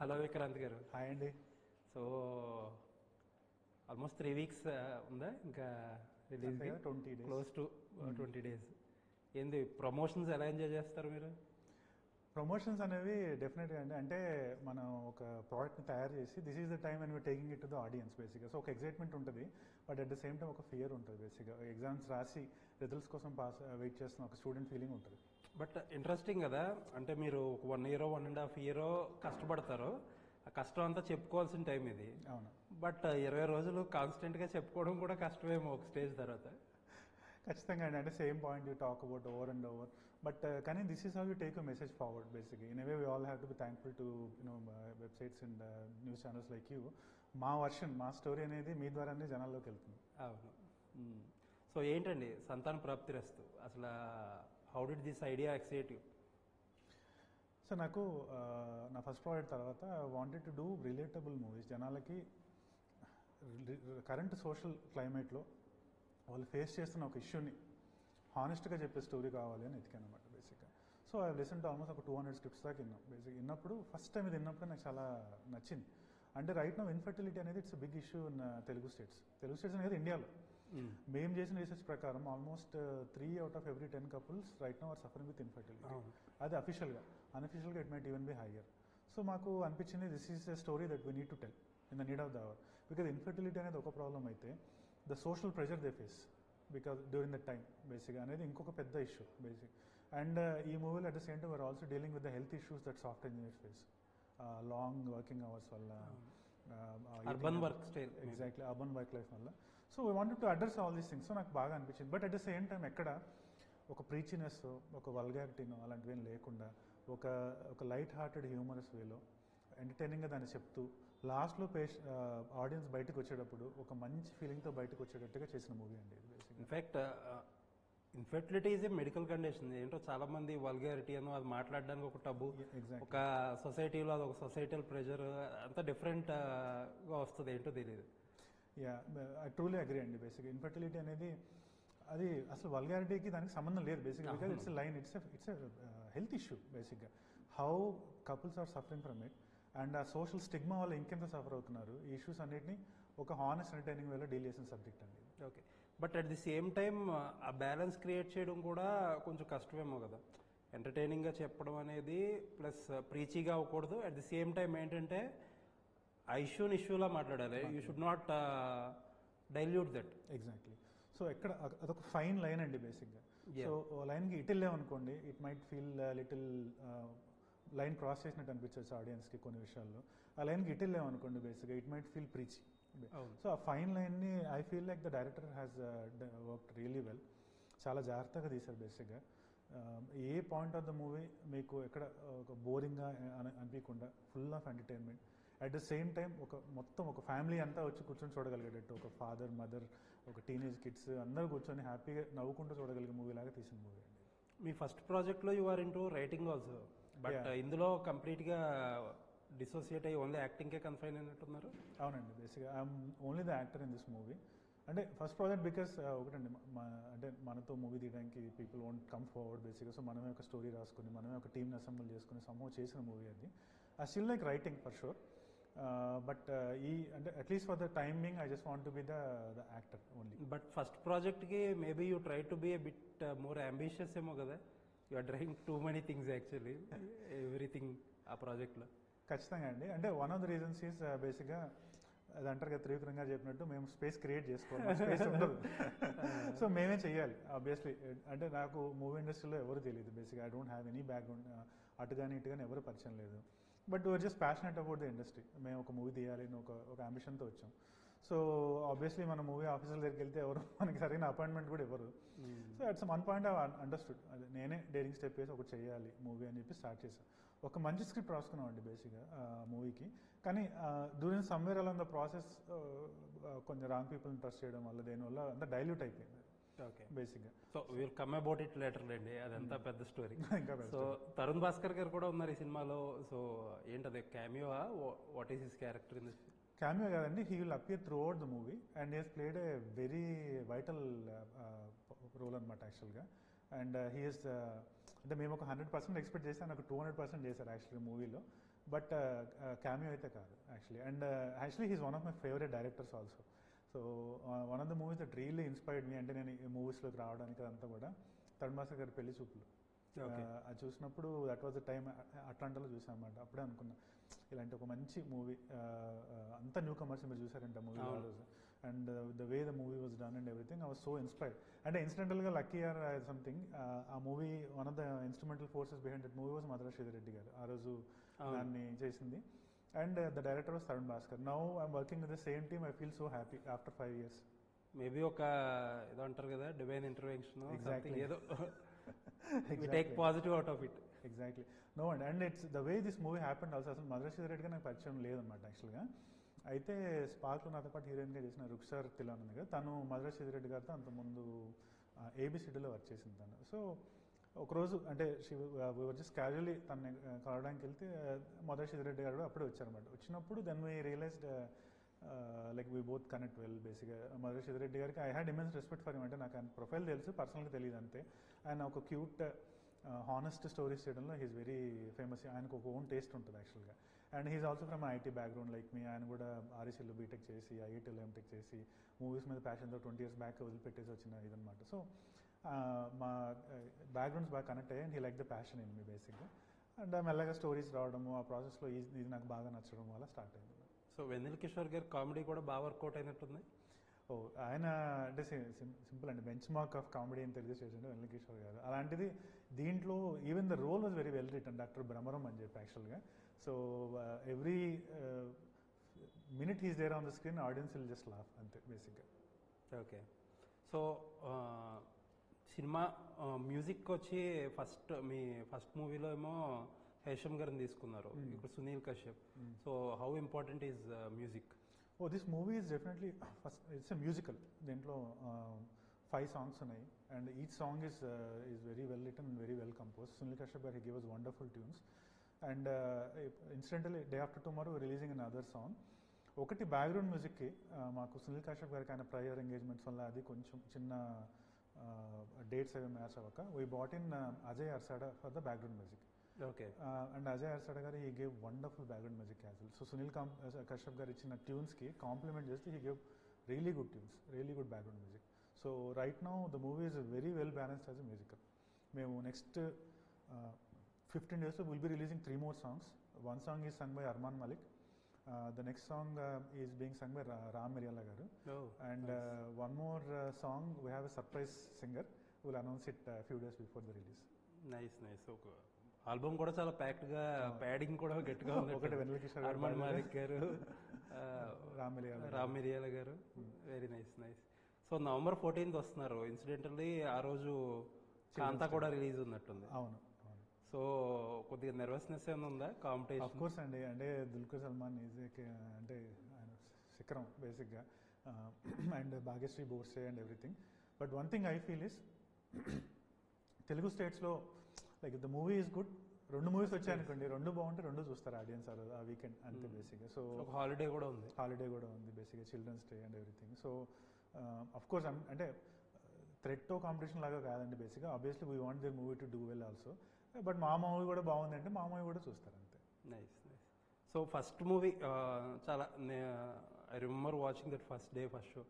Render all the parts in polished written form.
Hello Vikrant గారు. Hi అండి. So almost 3 weeks ఉందా ఇంకా release? 20 days. Close to 20 days. ఏంది ప్రమోషన్స్ ఎలా ఎంజాయ్ చేస్తారు మీరు? ప్రమోషన్స్ అనేవి డెఫినెట్గా అండి. అంటే మనం ఒక ప్రోడక్ట్ని తయారు చేసి this is the time and we're taking it to the audience బేసిక్గా. సో ఒక ఎక్సైట్మెంట్ ఉంటుంది, but at the same time ఒక ఫియర్ ఉంటుంది బేసిక్గా. ఎగ్జామ్స్ రాసి రిజల్ట్స్ కోసం వెయిట్ చేస్తున్న ఒక స్టూడెంట్ ఫీలింగ్ ఉంటుంది. బట్ ఇంట్రెస్టింగ్ కదా, అంటే మీరు ఒక 1 year 1.5 year కష్టపడతారు, ఆ కష్టం అంతా చెప్పుకోవాల్సిన టైం ఇది. అవును, బట్ 20 రోజులు కాన్స్టెంట్గా చెప్పుకోవడం కూడా కష్టమేమో ఒక స్టేజ్ తర్వాత. ఖచ్చితంగా అండి. అంటే same point you talk about over and over, but కానీ this is how you take a message forward బేసిక్గా. In way we all have to be thankful to websites and news channels like you. మా version, మా story అనేది మీ ద్వారానే జనాల్లోకి వెళ్తుంది. అవును. సో ఏంటండి సంతాన ప్రాప్తిరస్తు, అసలు how did this idea excite you? So నాకు నా ఫస్ట్ ప్రాజెక్ట్ తర్వాత wanted to do relatable movies. జనాలకి కరెంట్ సోషల్ క్లైమేట్లో వాళ్ళు ఫేస్ చేస్తున్న ఒక ఇష్యూని హానెస్ట్గా చెప్పే స్టోరీ కావాలి అని ఎతికాను అనమాట బేసిక్గా. So I listen to almost ఒక 200 scripts దాకా విన్నాం బేసిక్. విన్నప్పుడు ఫస్ట్ టైం ఇది విన్నప్పుడు నాకు చాలా నచ్చింది. అంటే రైట్ నౌ ఇన్ఫర్టిలిటీ అనేది it's big issue in Telugu states అనేది ఇండియాలో. మేము చేసిన రీసెర్చ్ ప్రకారం almost 3 out of every 10 couples right now are suffering with infertility. అది అఫీషియల్గా. అన్అఫీషియల్గా it might even be higher. So మాకు అనిపించింది this is a story that we need to tell in the need of the hour. Because infertility అనేది ఒక problem అయితే the social pressure they face because during that time బేసిక్గా అనేది ఇంకొక పెద్ద issue basic. And ఈ మూవీలో at the same time we're also dealing with the health issues that software engineers face. Long working hours వల్ల, urban work style, exactly urban work life వల్ల. So we wanted to address all these things. So నాకు బాగా అనిపించింది. But at the same time ఎక్కడ ఒక ప్రీచినెస్, ఒక వల్గారిటీనో అలాంటివి ఏం లేకుండా ఒక లైట్ హార్టెడ్ హ్యూమరస్ వేలో ఎంటర్టైనింగ్గా దాన్ని చెప్తూ లాస్ట్లో ఆడియన్స్ బయటకు వచ్చేటప్పుడు ఒక మంచి ఫీలింగ్తో బయటకు వచ్చేటట్టుగా చేసిన మూవీ అండి ఇది basic. In fact infertility is a medical condition. ఏంటో చాలా మంది వల్గారిటీ అనో అది మాట్లాడడానికి ఒక టబు, ఒక సొసైటీలో అది ఒక సొసైటల్ ప్రెషర్ అంతా డిఫరెంట్గా వస్తుంది, ఏంటో తెలియదు. యా, ఐ ట్రూలీ అగ్రీ అండి. బేసిక్ ఇన్ఫర్టిలిటీ అనేది అది అసలు వల్గారిటీకి దానికి సంబంధం లేదు బేసిక్గా. Because it's line, it's health issue బేసిక్గా. How couples are suffering from it and ఆ సోషల్ స్టిగ్మా వల్ల ఇంకెంత సఫర్ అవుతున్నారు, ఈ ఇష్యూస్ అన్నిటిని ఒక హానెస్ట్ ఎంటర్టైనింగ్ వేలో డీల్ చేసిన సబ్జెక్ట్ అండి. Okay, but at the same time ఆ బ్యాలెన్స్ క్రియేట్ చేయడం కూడా కొంచెం కష్టమేమో కదా. ఎంటర్టైనింగ్గా చెప్పడం అనేది ప్లస్ ప్రీచీగా అవ్వకూడదు, అట్ ది సేమ్ టైం ఏంటంటే ఆ ఇష్యూలా మాట్లాడాలి. You should not dilute that. Exactly. So ఎక్కడ అదొక ఫైన్ లైన్ అండి బేసిక్గా. సో లైన్కి ఇటు వెళ్ళామనుకోండి, it might feel little line cross చేసినట్టు అనిపించవచ్చు ఆడియన్స్కి కొన్ని విషయాల్లో. ఆ లైన్కి ఇటు వెళ్ళామనుకోండి బేసిక్గా it might feel preachy. So ఆ ఫైన్ లైన్ని I feel like the director has worked really well. చాలా జాగ్రత్తగా తీశారు బేసిక్గా. ఏ పాయింట్ ఆఫ్ ద మూవీ మీకు ఎక్కడ ఒక బోరింగ్గా అనిపించకుండా full of entertainment. At the same time మొత్తం ఒక ఫ్యామిలీ అంతా వచ్చి కూర్చొని చూడగలిగేటట్టు, ఒక ఫాదర్, మదర్, ఒక టీనేజ్ కిడ్స్ అందరూ కూర్చొని హ్యాపీగా నవ్వుకుంటూ చూడగలిగే మూవీ లాగా తీసిన మూవీ అండి. మీ ఫస్ట్ ప్రాజెక్ట్లో you are into writing also, but ఇందులో కంప్లీట్గా డిసోసియేట్ అయ్యి ఓన్లీ యాక్టింగ్కే కన్ఫైన్ అయినట్టున్నారు. అవునండి, బేసిక్గా I'm only the actor in this movie. అంటే ఫస్ట్ ప్రాజెక్ట్ బికాస్ ఒకటండి, అంటే మనతో మూవీ తీయడానికి పీపుల్ వోంట్ కమ్ ఫార్వర్డ్ బేసిక్గా. సో మనమే ఒక స్టోరీ రాసుకుని, మనమే ఒక టీమ్ని అసెంబుల్ చేసుకుని సంభవం చేసిన మూవీ అది. I still like writing for sure, but అంటే at least for the timing I just want to be the actor only. But first ప్రాజెక్ట్కి maybe you try to be a bit more ambitious ఏమో కదా. You are trying too many things actually, everything ఆ ప్రాజెక్ట్లో. ఖచ్చితంగా అండి. అంటే one of the reasons is బేసిక్గా అది అంటారు కదా, త్రివిక్రమ్ గారు చెప్పినట్టు మేము స్పేస్ క్రియేట్ చేసుకోవాలి, స్పేస్ ఉండదు. సో మేమే చెయ్యాలి ఆబ్వియస్లీ. అంటే నాకు మూవీ ఇండస్ట్రీలో ఎవరు తెలియదు బేసిక్గా. I don't have any background, అటు కానీ ఇటు కానీ ఎవరు పరిచయం లేదు. But you are just passionate about the industry. మేము ఒక మూవీ తీయాలి అని ఒక అంబిషన్తో వచ్చాం. సో ఆబ్వియస్లీ మన మూవీ ఆఫీసర్ దగ్గరికి వెళ్తే ఎవరు మనకి సరైన అపాయింట్మెంట్ కూడా ఇవ్వరు. So at some one point I understood, అదే నేనే డేరింగ్ స్టెప్ వేసి ఒకటి చేయాలి మూవీ అని చెప్పి స్టార్ట్ చేశాను. ఒక మంచి స్క్రిప్ట్ రాసుకున్నాం అండి బేసిక్గా మూవీకి. కానీ డ్యూరింగ్ సమ్వేర్ అలా ద ప్రాసెస్ కొంచెం రాంగ్ పీపుల్ని ట్రస్ట్ చేయడం వల్ల దేనివల్ల అంతా డైల్యూట్ అయిపోయింది. ఓకే, బేసిక్గా. So will come about it later లేండి, అదంతా పెద్ద స్టోరీ. సో తరుణ్ భాస్కర్ గారు కూడా ఉన్నారు ఈ సినిమాలో. సో ఏంటది, cameo, what is his character in this? Cameo కాదండి, he will appear throughout the movie and he has played a very vital role అనమాట యాక్చువల్గా. అండ్ హీఈస్ అంటే మేము ఒక 100% ఎక్స్పెక్ట్ చేస్తే నాకు 200% చేశారు యాక్చువల్లీ మూవీలో, బట్ క్యామియో అయితే కాదు actually. And actually he's one of my favourite directors also. So one of the movies that really inspired me, అంటే నేను ఈ మూవీస్లోకి రావడానికి అంతా కూడా తరుణ్ భాస్కర్ గారి పెళ్లి చూపులు. అది చూసినప్పుడు దట్ వాజ్ ద టైమ్ అట్లాంటాలో చూసాను అనమాట. అప్పుడే అనుకున్నా ఇలాంటి ఒక మంచి మూవీ, అంత న్యూ కమర్స్ మీరు చూసారంట మూవీ ఆ రోజు. And the way the movie was done and everything, I was so inspired. అంటే ఇన్సిడెంటల్గా లక్కీ ఆర్ సంథింగ్, ఆ movie one of the instrumental forces behind that movie was Madhura Sridhar Reddy garu ఆ రోజు దాన్ని చేసింది. And the director was Tharun Bhascker. Now I'm working with the same team. I feel so happy after 5 years. Maybe ఒక ఏదో అంటారు కదా, divine intervention, Exactly. ఏదో Exactly. Take positive out of it. Exactly. No and it's the way this movie happened also. అసలు మధుర శ్రీధర్ రెడ్డిగా నాకు పరిచయం లేదనమాట యాక్చువల్గా. అయితే స్పార్క్లో నాతో పాటు హీరోయిన్గా చేసిన రుక్సార్ తిలాన్ ఉంది కదా, తను మధుర శ్రీధర్ రెడ్డి గారితో అంతకుముందు ఏబిసిడీలో వర్క్ చేసింది తను. సో ఒకరోజు అంటే వర్ జస్ట్ క్యాజువల్లీ తనని కలవడానికి వెళ్తే మధుర శ్రీధర్ రెడ్డి గారు కూడా అప్పుడే వచ్చారనమాట. వచ్చినప్పుడు then we realised like we both connect well బేసిక్గా. మధుర శ్రీధర్ రెడ్డి గారికి I had immense respect for him. అంటే నాకు ఆయన ప్రొఫైల్ తెలుసు, పర్సనల్గా తెలియదు అంతే. ఆయన ఒక క్యూట్ హానెస్ట్ స్టోరీస్ చేయడంలో హీస్ వెరీ ఫేమస్. ఆయనకు ఒక ఓన్ టేస్ట్ ఉంటుంది యాక్చువల్గా. And he's also from IT background like me. ఆయన కూడా ఆర్ఈసీలో బీటెక్ చేసి, ఐఐటీలో ఎంటెక్ చేసి, మూవీస్ మీద ప్యాషన్తో 20 years బ్యాక్ వదిలిపెట్టేసి వచ్చిన ఇదనమాట. సో మా బ్యాక్గ్రౌండ్స్ బాగా కనెక్ట్ అయ్యాయి. And he like the passion in me బేసిక్గా. అండ్ మెల్లగా స్టోరీస్ రావడము, ఆ ప్రాసెస్లో ఇది నాకు బాగా నచ్చడం వల్ల స్టార్ట్ అయింది. సో వెన్నెల కిషోర్ గారి కామెడీ కూడా బాగా వర్కౌట్ అయినట్టుంది. ఓ ఆయన అంటే సింపుల్ అండి, బెంచ్ మార్క్ ఆఫ్ కామెడీ అని తెలియజేసాడు వెన్నెల కిషోర్ గారు. అలాంటిది దీంట్లో even the role was very well written, doctor Bhramaram అని చెప్పి యాక్చువల్గా. So every minute he's there on the screen, audience will just laugh అంతే బేసిక్గా. ఓకే. సో సినిమా మ్యూజిక్ వచ్చి మీ ఫస్ట్ మూవీలో ఏమో హేషమ్ గారిని తీసుకున్నారు, ఇప్పుడు Sunil Kashyap. So how important is music? Oh this movie is definitely first it's a musical. దీంట్లో 5 songs ఉన్నాయి. And each song is very well written and very well compose. Sunil Kashyap garu he give us wonderful tunes. And incidentally day after tomorrow releasing another song. ఒకటి background మ్యూజిక్కి మాకు సునీల్ కశ్యప్ గారికి ఆయన prior engagements వల్ల అది కొంచెం చిన్న డేట్స్ అవి మ్యాచ్ అవ్వక we bought in Ajay Arsada for the background music. Okay. And Ajay Arsada garu he gave wonderful background music as well. So Sunil Kashyap garu ఇచ్చిన ట్యూన్స్కి కాంప్లిమెంట్ చేస్తే he gave really good tunes, really good background music. So right now the movie is very well balanced as a musical. మేము next 15 days will be releasing 3 more songs. One song is sung by Arman Malik. The next song is being sung by Ram Miryala garu. Oh, and nice. One more song, we have a surprise singer. We'll announce it a few days before the release. Nice. ఒక album కూడా చాలా packed గా, padding కూడా గట్టిగా ఉంది. ఒకటి వెన్నెల కిషోర్ గారు, అర్మాన్ మాలిక్ గారు, రామ్ మిరియాల గారు. Very nice. So November 14th వస్తున్నారు. ఇన్సిడెంటల్లీ ఆ రోజు కాంతా కూడా రిలీజ్ ఉన్నట్టుంది. అవును. సో కొద్దిగా నర్వస్నెస్ ఏమైనా ఉందా కాంపిటీషన్? ఆఫ్ కోర్స్ అండి. అంటే దుల్కర్ సల్మాన్ ఈజ్ అంటే ఆయన శిఖరం బేసిక్గా. అండ్ Bhagyashri Borse and everything. But one thing I feel is Telugu స్టేట్స్లో like the movie is good. 2 movies వచ్చాయనుకోండి, 2 బాగుంటే 2 చూస్తారు ఆడియన్స్ ఆ వీకెండ్ అంతే బేసిక్గా. సో హాలిడే కూడా ఉంది బేసిక్గా, children's day and everything. So of course అంటే థ్రెట్తో కాంపిటీషన్ లాగా కాదండి బేసిక్గా. Obviously we want the movie to do well also. But మా మూవీ కూడా బాగుంది అంటే మా మూవీ కూడా చూస్తారు అంతే. నైస్. సో ఫస్ట్ మూవీ చాలా I remember watching that first show.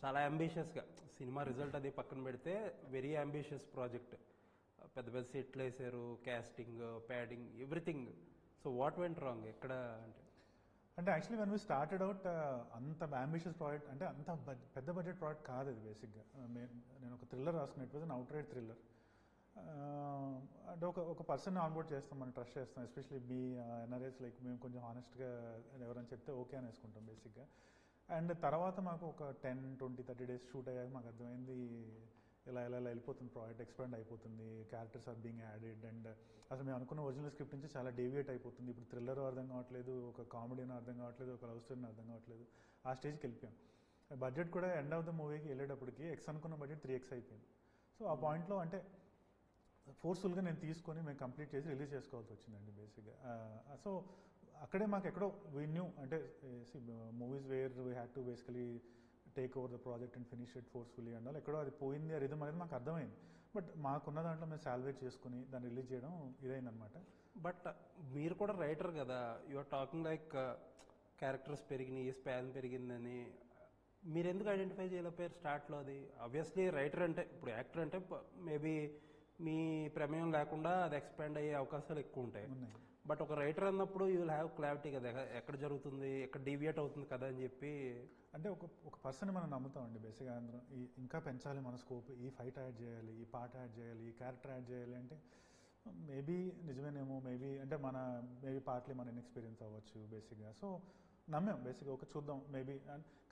చాలా అంబిషియస్గా సినిమా రిజల్ట్ అది పక్కన పెడితే వెరీ అంబిషియస్ ప్రాజెక్ట్. పెద్ద సెట్లు వేసారు, casting, padding, everything. So what went wrong ఎక్కడ అంటే actually when we started out అంత అంబిషియస్ ప్రాజెక్ట్ అంటే అంత పెద్ద బడ్జెట్ ప్రాజెక్ట్ కాదు అది బేసిక్గా. నేను ఒక థ్రిల్లర్ రాసుకున్నాను. It was an out right thriller. అంటే ఒక పర్సన్ ఆన్బోర్డ్ చేస్తాం, మనం ట్రస్ట్ చేస్తాం. ఎస్పెషలీ మీ ఎన్ఆర్ఎస్ లైక్ మేము కొంచెం హానెస్ట్గా ఎవరైనా చెప్తే ఓకే అని వేసుకుంటాం బేసిక్గా. అండ్ తర్వాత మాకు ఒక 10, 20, 30 days షూట్ అయ్యాక మాకు అర్థమైంది ఇలా వెళ్ళిపోతుంది, ప్రాజెక్ట్ ఎక్స్పాండ్ అయిపోతుంది, characters are being added. And అసలు మేము అనుకున్న ఒరిజినల్ స్క్రిప్ట్ నుంచి చాలా డేవియేట్ అయిపోతుంది. ఇప్పుడు థ్రిల్లర్ అర్థం కావట్లేదు, ఒక కామెడీని అర్థం కావట్లేదు, ఒక లవ్ స్టోరీని అర్థం కావట్లేదు. ఆ స్టేజ్కి వెళ్ళిపోయాం. బడ్జెట్ కూడా ఎండ్ ఆఫ్ ద మూవీకి వెళ్ళేటప్పటికి X అనుకున్న బడ్జెట్ 3x అయిపోయింది. సో ఆ పాయింట్లో అంటే ఫోర్స్ఫుల్గా నేను తీసుకొని మేము కంప్లీట్ చేసి రిలీజ్ చేసుకోవాల్సి వచ్చిందండి బేసిక్గా. సో అక్కడే మాకు ఎక్కడో వీ న్యూ అంటే movies where we had to basically take over the project and finish it forcefully and ఎక్కడో అది పోయింది, ఆ రిథమ్ అనేది మాకు అర్థమైంది. బట్ మాకున్న దాంట్లో మేము సాల్వేజ్ చేసుకుని దాన్ని రిలీజ్ చేయడం ఇదైందనమాట. బట్ మీరు కూడా రైటర్ కదా, you are talking like characters పెరిగినాయి, స్పాన్ పెరిగిందని. మీరు ఎందుకు ఐడెంటిఫై చేయలేకపోయారు స్టార్ట్లో? అది ఆబ్వియస్లీ రైటర్ అంటే, ఇప్పుడు యాక్టర్ అంటే మేబీ మీ ప్రమేయం లేకుండా అది ఎక్స్పాండ్ అయ్యే అవకాశాలు ఎక్కువ ఉంటాయి. బట్ ఒక రైటర్ అన్నప్పుడు యూ విల్ హ్యావ్ క్లారిటీ కదా, ఎక్కడ జరుగుతుంది, ఎక్కడ డీవియేట్ అవుతుంది కదా అని చెప్పి. అంటే ఒక పర్సన్ మనం నమ్ముతామండి బేసిక్గా. అందరం ఇంకా పెంచాలి మన స్కోప్, ఈ ఫైట్ యాడ్ చేయాలి, ఈ పాట యాడ్ చేయాలి, ఈ క్యారెక్టర్ యాడ్ చేయాలి అంటే మేబీ నిజమేనేమో, మేబీ పార్ట్లీ మన ఇన్ఎక్స్పీరియన్స్ అవ్వచ్చు బేసిక్గా. సో నమ్మాం బేసిక్గా, ఒక చూద్దాం మేబీ.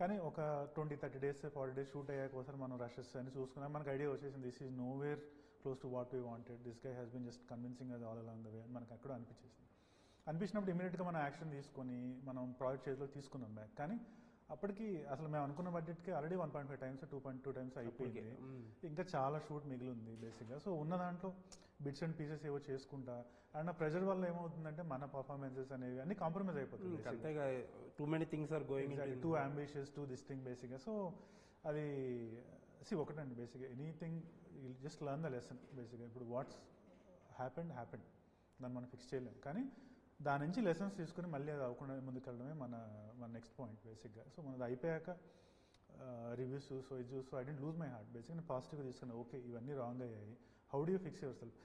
కానీ ఒక 20-30 days 40 days షూట్ అయ్యాక ఒకసారి మనం రషెస్ అని చూసుకున్నాం, మనకు ఐడియా వచ్చేసింది this is nowhere close to what we wanted, this guy has been just convincing us all along the way అని మనకు అక్కడ అనిపించినప్పుడు ఇమీడియట్గా మనం యాక్షన్ తీసుకొని మనం ప్రాజెక్ట్ చేతిలో తీసుకున్నాం బ్యాక్. కానీ అప్పటికి అసలు మేము అనుకున్న బడ్జెట్కి ఆల్రెడీ 1.5 times 2.2 times అయిపోయింది. ఇంకా చాలా షూట్ మిగిలి ఉంది బేసిక్గా. సో ఉన్న దాంట్లో బిట్స్ అండ్ పీసెస్ ఏవో చేసుకుంటా, అండ్ ఆ ప్రెజర్ వల్ల ఏమవుతుందంటే మన పర్ఫార్మెన్సెస్ అనేవి అన్ని కాంప్రమైజ్ అయిపోతుంది. Too many things are going, too ambitious, too this thing బేసిక్గా. సో అది ఒకటండి బేసిక్గా, anything you just learn the lesson బేసిక్గా. ఇప్పుడు వాట్స్ హ్యాపెండ్ దాన్ని మనం ఫిక్స్ చేయలేం, కానీ దాని నుంచి లెసన్స్ తీసుకుని మళ్ళీ అది అవ్వకుండా ముందుకెళ్ళడమే మన నెక్స్ట్ పాయింట్ బేసిక్గా. సో మనది అయిపోయాక రివ్యూస్ సో ఇది చూసి I didn't lose my heart బేసిక్గా. నేను పాజిటివ్గా తీసుకున్నాను, ఓకే ఇవన్నీ రాంగ్ అయ్యాయి, how do you fix yourself.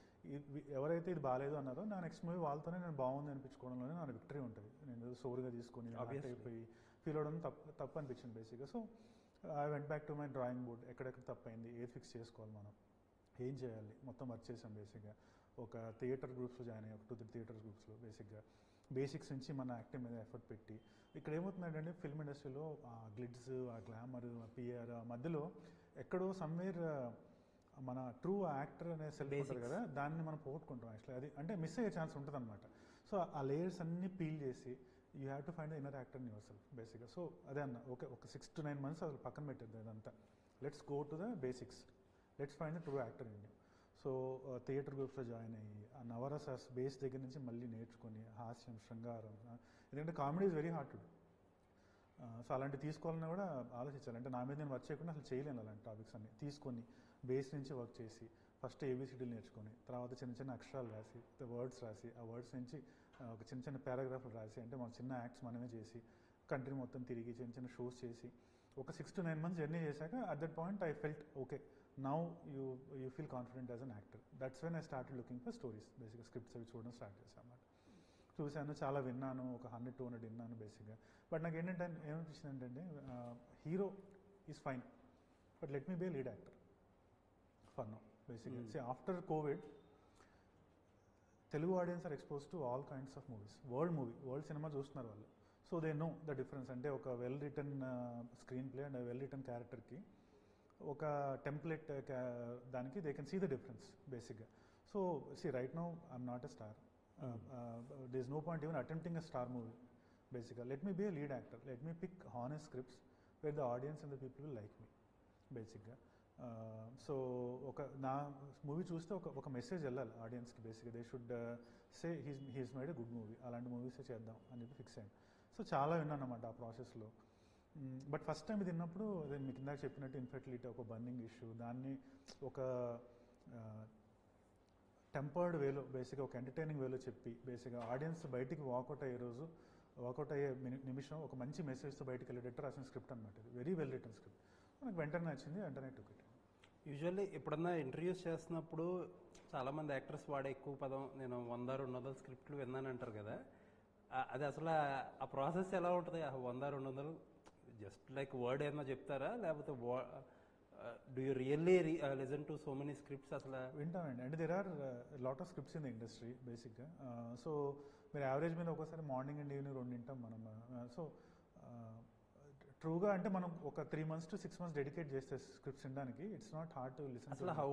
ఎవరైతే ఇది బాగాలేదు అన్నారో నా నెక్స్ట్ మూవీ వాళ్ళతోనే నేను బాగుంది అనిపించుకోవడంలోనే నా విక్టరీ ఉంటుంది. నేను సోరుగా తీసుకొని అయిపోయి ఫీల్ అవడం తప్పు అనిపించింది బేసిక్గా. So I went back to my drawing board, ఎక్కడెక్కడ తప్పు అయింది, ఏది ఫిక్స్ చేసుకోవాలి, మనం ఏం చేయాలి, మొత్తం వర్క్ చేసాం బేసిక్గా. ఒక థియేటర్ గ్రూప్స్లో జాయిన్ అయ్యి, ఒక 2-3 థియేటర్ గ్రూప్స్లో బేసిక్గా బేసిక్స్ నుంచి మన యాక్టింగ్ మీద ఎఫర్ట్ పెట్టి. ఇక్కడ ఏమవుతుందంటే ఫిల్మ్ ఇండస్ట్రీలో ఆ గ్లిడ్స్, ఆ గ్లామర్, ఆ పిఆర్, ఆ మధ్యలో ఎక్కడో సమ్వేర్ మన ట్రూ యాక్టర్ అనే సెల్ఫ్ ఉంటుంది కదా, దాన్ని మనం పోగొట్టుకుంటాం యాక్చువల్లీ. అది అంటే మిస్ అయ్యే ఛాన్స్ ఉంటుంది అనమాట. సో ఆ లేయర్స్ అన్నీ పీల్ చేసి you have to find the inner actor in your self బేసిక్గా. సో అదే అన్న, ఒక 6 to 9 months అసలు పక్కన పెట్టేది అదంతా. Let's go to the basics, let's find the true actor in you. So theatre గ్రూప్స్లో జాయిన్ అయ్యి ఆ నవరసాస్ బేస్ దగ్గర నుంచి మళ్ళీ నేర్చుకొని, హాస్యం, శృంగారం, ఎందుకంటే comedy is very hard to do. So అలాంటి తీసుకోవాలని కూడా ఆలోచించాలి. అంటే నా మీద నేను వర్క్ చేయకుండా అసలు చేయలేను అలాంటి టాపిక్స్ అన్ని తీసుకొని బేస్ నుంచి వర్క్ చేసి, ఫస్ట్ ఏబిసిడీలు నేర్చుకొని, తర్వాత చిన్న చిన్న అక్షరాలు రాసి, వర్డ్స్ రాసి, ఆ వర్డ్స్ నుంచి ఒక చిన్న పారాగ్రాఫ్లు రాసి, అంటే మన చిన్న యాక్ట్స్ మనమే చేసి, కంట్రీ మొత్తం తిరిగి చిన్న షోస్ చేసి, ఒక 6 to 9 months జర్నీ చేశాక at that point I felt okay, now you feel confident as an actor. That's when I started looking for stories బేసిక్గా. స్క్రిప్ట్స్ అవి చూడడం స్టార్ట్ చేశాను అన్నమాట. చూశాను, చాలా విన్నాను, ఒక 100-200 విన్నాను బేసిక్గా. బట్ నాకు ఏంటంటే ఏమనిపించింది ఏంటంటే hero is fine, but let me be lead actor for now బేసిక్గా. See after COVID Telugu audience are expose to all kinds of movies. World cinema చూస్తున్నారు వాళ్ళు. So they know the difference. అంటే ఒక well written screenplay and well written క్యారెక్టర్కి ఒక template దానికి they can see the difference బేసిక్గా. So see right now I'm not a star, there is no point even attempting a star movie బేసిక్గా. Let me be a lead actor, let me pick honest scripts where the audience and the people will like me బేసిక్గా. So నా movie చూస్తే ఒక message వెళ్ళాలి ఆడియన్స్కి బేసిక్గా. They should say he's made a good movie, అలాంటి మూవీసే చేద్దాం అని చెప్పి ఫిక్స్ అయ్యాను. సో చాలా విన్నాను అన్నమాట ఆ ప్రాసెస్లో. బట్ ఫస్ట్ టైం ఇది విన్నప్పుడు అదే మీకు ఇందాక చెప్పినట్టు ఇన్ఫెర్టిలిటీ ఒక బర్నింగ్ ఇష్యూ, దాన్ని ఒక టెంపర్డ్ వేలో బేసిక్గా, ఒక ఎంటర్టైనింగ్ వేలో చెప్పి బేసిక్గా ఆడియన్స్ బయటికి వాకౌట్ అయ్యే నిమిషం ఒక మంచి మెసేజ్తో బయటికి వెళ్ళేటట్టు రాసిన స్క్రిప్ట్ అనమాట. ఇది వెరీ వెల్ రిటర్న్ స్క్రిప్ట్. నాకు వెంటనే నచ్చింది, వెంటనే టుక్ ఇట్. యూజువల్లీ ఎప్పుడన్నా ఇంటర్వ్యూస్ చేస్తున్నప్పుడు చాలామంది యాక్టర్స్ వాడే ఎక్కువ పదం నేను 100-200 స్క్రిప్ట్లు విన్నానంటారు కదా, అది అసలు ఆ ప్రాసెస్ ఎలా ఉంటుంది? 100-200 జస్ట్ లైక్ వర్డ్ ఏమన్నా చెప్తారా, లేకపోతే do you really listen to so many scripts? అసలు వింటానండి. అంటే there are lot of scripts in the industry బేసిక్గా. సో మీరు యావరేజ్ మీద ఒకసారి మార్నింగ్ అండ్ ఈవినింగ్ 2 వింటాం మనం. సో ట్రూగా అంటే మనం ఒక 3 months to 6 months డెడికేట్ చేస్తే స్క్రిప్ట్స్ వినడానికి it's not hard to listen. అసలు how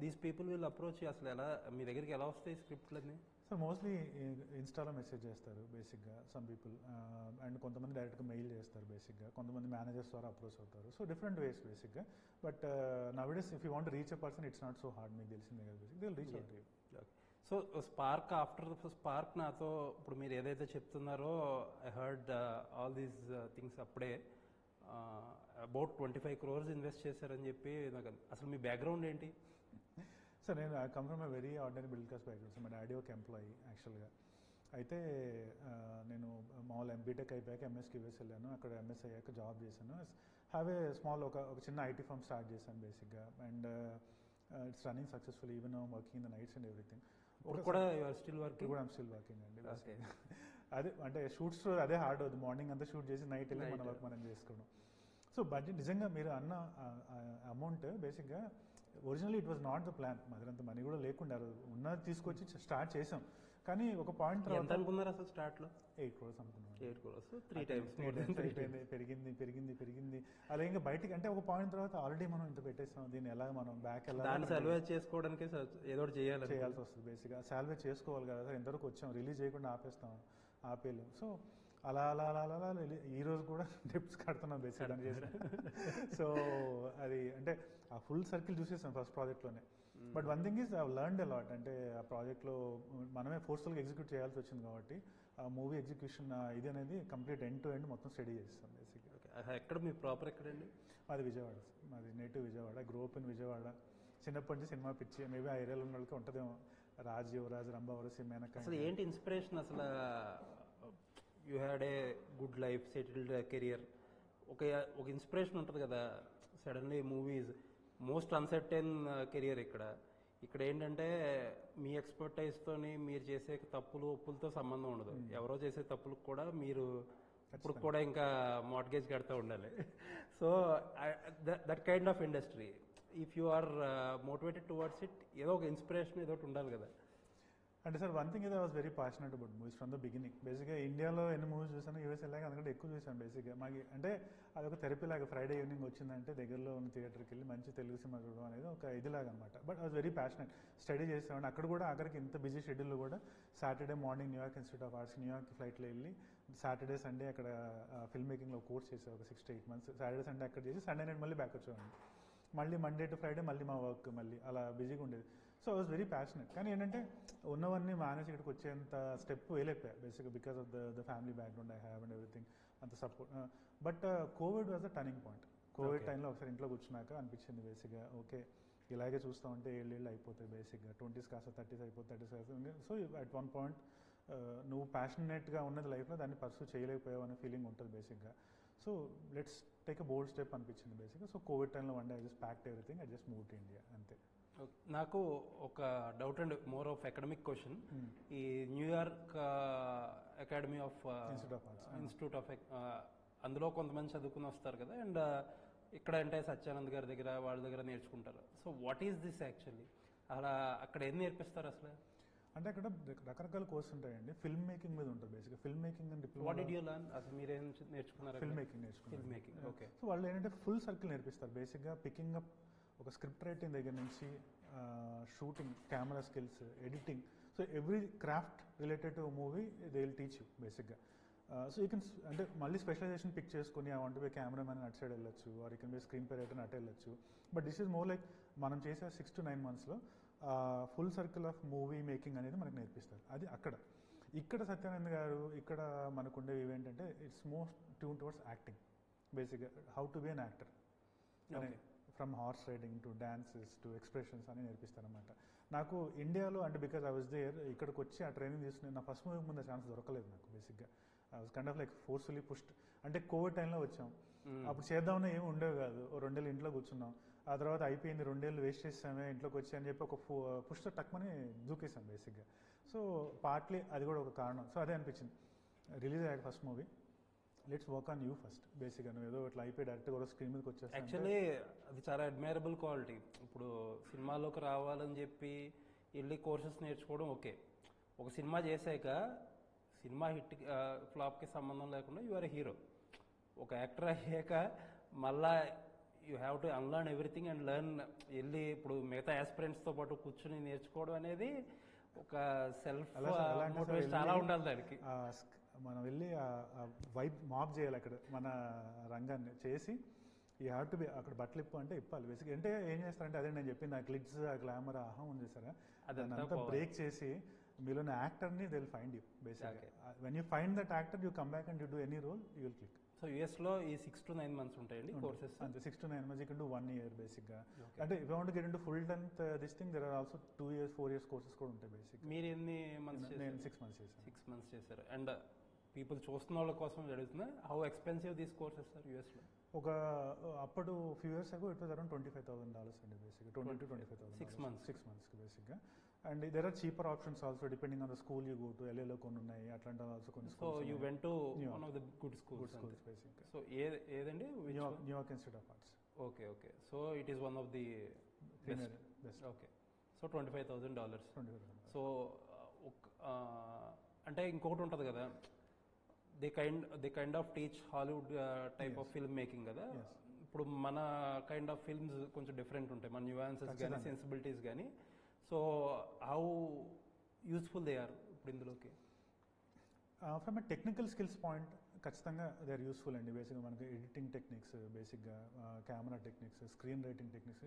these people will approach, అసలు ఎలా మీ దగ్గరికి ఎలా వస్తాయి స్క్రిప్ట్లన్నీ? సో మోస్ట్లీ ఇన్స్టాలో మెసేజ్ చేస్తారు బేసిక్గా సమ్ పీపుల్, అండ్ కొంతమంది డైరెక్ట్గా మెయిల్ చేస్తారు బేసిక్గా, కొంతమంది మేనేజర్స్ ద్వారా అప్రోచ్ అవుతారు. సో డిఫరెంట్ వేస్ బేసిక్గా. But నౌడేస్ if you want reach a person it's not so hard, మీకు తెలిసిందే కదా basic, they will reach out you. So spark, after spark నాతో ఇప్పుడు మీరు ఏదైతే చెప్తున్నారో I heard all these things అప్పుడే అబౌట్ 25 crores ఇన్వెస్ట్ చేశారని చెప్పి నాకు. అసలు మీ బ్యాక్గ్రౌండ్ ఏంటి? సార్ నేను I come from a very ordinary middle class background. So మా డాడీ ఒక ఎంప్లాయీ యాక్చువల్గా. అయితే నేను మామూలు బీటెక్ అయిపోయాక ఎంఎస్కి యూఎస్ వెళ్ళాను. అక్కడ ఎంఎస్ అయ్యాక జాబ్ చేశాను. హ్యావ్ ఏ స్మాల్ ఒక చిన్న ఐటీ ఫర్మ్ స్టార్ట్ చేశాను బేసిక్గా. And it's running successful. Even working in the nights and everything. కూడా స్టిల్ వర్కింగ్? కూడా ఐమ్ స్టిల్ వర్కింగ్ అండి. అదే అంటే షూట్స్ అదే హార్డ్ అవుతుంది. మార్నింగ్ అంతా షూట్ చేసి నైట్ వెళ్ళి మన వర్క్ మనం చేసుకోవడం. సో బడ్జెట్ నిజంగా మీరు అన్న అమౌంట్ బేసిక్గా originally it was not the plan. మదంత మనీ కూడా లేకుండా ఉన్నది తీసుకొచ్చి స్టార్ట్ చేసాం. కానీ ఒక పాయింట్ తర్వాత అనుకున్నారు అసలు స్టార్ట్లో 8 crores అనుకున్నాం. 8 crores 3 times అయిపోయింది. పెరిగింది అలా ఇంకా బయటికి అంటే ఒక పాయింట్ తర్వాత ఆల్రెడీ మనం ఇంత పెట్టేస్తాం. దీన్ని ఎలా మనం బ్యాక్ దాన్ని సాల్వేజ్ చేసుకోవడానికి ఏదో ఒకటి చేయాల్సి వస్తుంది. బేసిక్గా సాల్వేజ్ చేసుకోవాలి కదా. ఎంతవరకు వచ్చాం, రిలీజ్ చేయకుండా ఆపేయలేం. సో అలా ఈ రోజు కూడా డిప్స్ కడుతున్నాం బేసిక్ అని చేసి. సో అది అంటే ఆ ఫుల్ సర్కిల్ చూసేసాం ఫస్ట్ ప్రాజెక్ట్లోనే. But one thing is I learned a lot. అంటే ఆ ప్రాజెక్ట్లో మనమే ఫోర్స్ఫుల్గా ఎగ్జిక్యూట్ చేయాల్సి వచ్చింది కాబట్టి ఆ మూవీ ఎగ్జిక్యూషన్ ఇది అనేది కంప్లీట్ ఎండ్ టు ఎండ్ మొత్తం స్టడీ చేస్తాం బేసిక్గా. ఎక్కడ మీ ప్రాపర్ ఎక్కడండి? మాది విజయవాడ. మాది నేటివ్ విజయవాడ. గ్రోప్ ఇన్ విజయవాడ. చిన్నప్పటి నుంచి సినిమా పిచ్చి. మేబీ ఆ ఏరియాలో ఉన్న వాళ్ళకి ఉంటుందేమో. రాజ్ యువరాజ్, రంభావరసి, మేనక. అసలు ఏంటి ఇన్స్పిరేషన్? అసలు you had a good life, settled career, ఒక ఇన్స్పిరేషన్ ఉంటుంది కదా. Suddenly movies most uncertain career. ఇక్కడ ఏంటంటే మీ ఎక్స్పర్టైజ్తోని మీరు చేసే తప్పులు ఒప్పులతో సంబంధం ఉండదు. ఎవరో చేసే తప్పులకు కూడా మీరు ఇప్పుడు కూడా ఇంకా మార్ట్గేజ్ కడుతూ ఉండాలి. So that kind of industry, if you are motivated towards it, ఏదో ఒక ఇన్స్పిరేషన్ ఏదో ఒకటి ఉండాలి కదా. అంటే సార్ వన్ థింగ్ ఇది I was very passionate about movies from the beginning. బేసిక్గా ఇండియాలో ఎన్ని మూవీస్ చూసాను, యూఎస్ వెళ్ళాక అందుకంటే ఎక్కువ చూసాను బేసిక్గా. మాకు అంటే అదొక థెరపీ లాగా. ఫ్రైడే ఈవినింగ్ వచ్చిందంటే దగ్గరలో ఉన్న థియేటర్కి వెళ్ళి మంచి తెలుగు సినిమా చూడడం అనేది ఒక ఇదిలాగా అనమాట. But I was very passionate. Study చేస్తామండి అక్కడ కూడా. ఆఖరికి ఇంత బిజీ షెడ్యూల్లో కూడా Saturday morning New York institute of arts New York ఫ్లైట్లో వెళ్ళి సాటర్డే సండే అక్కడ ఫిల్మ్ మేకింగ్లో కోర్స్ చేసాను ఒక 6 to 8 months. సాటర్డే సండే అక్కడ చేసి సండే నైట్ మళ్ళీ బ్యాక్ వచ్చేవాడిని. మళ్ళీ మండే టు ఫ్రైడే మళ్ళీ మా వర్క్ మళ్ళీ అలా బిజీగా ఉండేది. So I was very passionate. కానీ ఏంటంటే ఉన్నవన్నీ మేనేజ్ ఇక్కడికి వచ్చేంత స్టెప్ వేయలేకపోయా బేసిక్గా because of the family background I have and everything, అంత support. But COVID was a turning point. COVID టైంలో ఒకసారి ఇంట్లో కూర్చున్నాక అనిపించింది బేసిక్గా ఓకే ఇలాగే చూస్తూ ఉంటే 7 ఏళ్ళు అయిపోతాయి బేసిక్గా. 20s కాస్త 30s అయిపోతుంది, 30s అయిపోతుంది. సో అట్ వన్ పాయింట్ నువ్వు ప్యాషనెట్గా ఉన్నది లైఫ్లో దాన్ని పర్సూ చేయలేకపోయావు అనే ఫీలింగ్ ఉంటుంది బేసిక్గా. So let's take a bold step అనిపించింది బేసిక్గా. సో కోవిడ్ టైంలో one day I just packed everything, I just move to India అంతే. నాకు ఒక doubt and more of academic question. ఈ New York academy of institute of అందులో కొంతమంది చదువుకుని వస్తారు కదా, అండ్ ఇక్కడ అంటే సత్యానంద్ గారి దగ్గర వాళ్ళ దగ్గర నేర్చుకుంటారు. So what is this actually? అలా అక్కడ ఏం నేర్పిస్తారు అసలు? అంటే అక్కడ రకరకాల కోర్స్ ఉంటాయండి. ఫిల్మ్ మేకింగ్ మీద ఉంటుంది బేసిక్గా. Film making and diploma. What did you learn? అసలు మీరేం నేర్చుకున్నారు? ఫిల్మ్ మేకింగ్ నేర్చుకున్నారు. Film making, okay. సో వాళ్ళు ఏంటంటే ఫుల్ సర్కిల్ నేర్పిస్తారు బేసిక్గా. పికింగ్ అప్ ఒక స్క్రిప్ట్ రైటింగ్ దగ్గర నుంచి shooting, camera skills, editing. So every craft related to movie they will teach you బేసిక్గా. సో యూ కెన్ అంటే మళ్ళీ స్పెషలైజేషన్ పిక్ చేసుకుని ఐ వాంట్ బి కెమెరామెన్ అటు సైడ్ వెళ్ళొచ్చు, or you can be screen play writer అటు వెళ్ళొచ్చు. But this is more like మనం చేసే 6 to 9 monthsలో full circle of movie making అనేది మనకు నేర్పిస్తారు. అది అక్కడ. ఇక్కడ సత్యానంద్ గారు ఇక్కడ మనకు ఉండేవి ఏంటంటే it's most tune towards acting బేసిక్గా. How to be an actor from horse riding to dances to expressions అని నేర్పిస్తారనమాట. నాకు ఇండియాలో అంటే బికాజ్ ఐ వాజ్ దేర్, ఇక్కడికి వచ్చి ఆ ట్రైనింగ్ తీసుకుని నా ఫస్ట్ మూవీ ముందు ఛాన్స్ దొరకలేదు నాకు బేసిక్గా. I was kind of like forcefully pushed. అంటే కోవిడ్ టైంలో వచ్చాం, అప్పుడు చేద్దామన్నా ఏమి ఉండేవి కాదు. 2 ఏళ్ళు ఇంట్లో కూర్చున్నాం. ఆ తర్వాత అయిపోయింది, 2 ఏళ్ళు వేస్ట్ చేసామే ఇంట్లోకి వచ్చి అని చెప్పి ఒక పుష్తో టక్మని దూకేసాం బేసిక్గా. సో పార్ట్లీ అది కూడా ఒక కారణం. సో అదే అనిపించింది రిలీజ్ అయ్యాక first movie, let's work on you first బేసిక్గా. నువ్వు ఏదో ఇట్లా అయిపోయి డైరెక్ట్గా కూడా స్క్రీన్ మీదకి వచ్చేస్తాను. యాక్చువల్లీ అది చాలా అడ్మైరబుల్ క్వాలిటీ. ఇప్పుడు సినిమాలోకి రావాలని చెప్పి వెళ్ళి కోర్సెస్ నేర్చుకోవడం ఓకే. ఒక సినిమా చేశాక సినిమా హిట్ ఫ్లాప్కి సంబంధం లేకుండా యు ఆర్ ఎ హీరో. ఒక యాక్టర్ అయ్యాక మళ్ళా you have to unlearn everything and learn. వెళ్ళి ఇప్పుడు మిగతా యాస్పిరెంట్స్తో పాటు కూర్చుని నేర్చుకోవడం అనేది ఒక సెల్ఫ్ మోటివేషన్ చాలా ఉండాలి దానికి. మనం వెళ్ళి వైబ్ మాప్ చేయాలి అక్కడ మన రంగాన్ని చేసి. ఈ హ్యావ్ టు బి అక్కడ బట్టలు అంటే ఇప్పాలి బేసిక్. అంటే ఏం చేస్తారంటే అదే నేను చెప్పింది, ఆ గ్లిట్స్, ఆ గ్లామర్, అహం ఉంది సార్, అదంతా బ్రేక్ చేసి మీలోని యాక్టర్ని దే విల్ ఫైండ్ యూ బేసిక్గా. When you find that actor you come back and you do any role you will click. So యూఎస్లో ఈ 6 to 9 months ఉంటాయండి కోర్సెస్? అంతే, 6 to 9 months. You can do 1 year బేసిక్గా. Okay. అంటే if you want to get into full length this thing, there are also 2 years 4 years courses కూడా ఉంటాయి basic. మీరు ఎన్ని మంత్స్ నేను చేశారు? 6 months చేశాను. 6 months చేశారు. అండ్ పీపుల్ చూస్తున్న వాళ్ళ కోసం అడుగుతున్నా, how expensive these courses sir యూఎస్లో? ఒక అప్పుడు few years ago it was around $25,000 అండి బేసిక్గా. 20 to 25,000. 6 months. 6 monthsకి బేసిక్గా. And there are cheaper options also depending on the school you go to. LAలో కొన్ని ఉన్నాయి, అట్లాంటి ఆల్సో కొన్ని సో schools యూ ఉన్నాయి. Went to New one of the good schools బేసిక్గా. సో ఏదండి? New York institute of arts. Okay. So it is one of the best. Okay. So $25,000. 25,000. So అంటే ఇంకొకటి ఉంటుంది కదా, they kind of teach Hollywood type of film making కదా. Yes. ఇప్పుడు మన kind of films కొంచెం డిఫరెంట్ ఉంటాయి, మన న్యూయాన్సెస్ కానీ ఖచ్చితంగా. సెన్సిబిలిటీస్ కానీ. So how useful they are ఇప్పుడు ఇందులోకి? From a technical skills point ఖచ్చితంగా దే ఆర్ యూస్ఫుల్ అండి. బేసిక్గా మనకి ఎడిటింగ్ టెక్నిక్స్, బేసిక్గా camera techniques, screen writing techniques.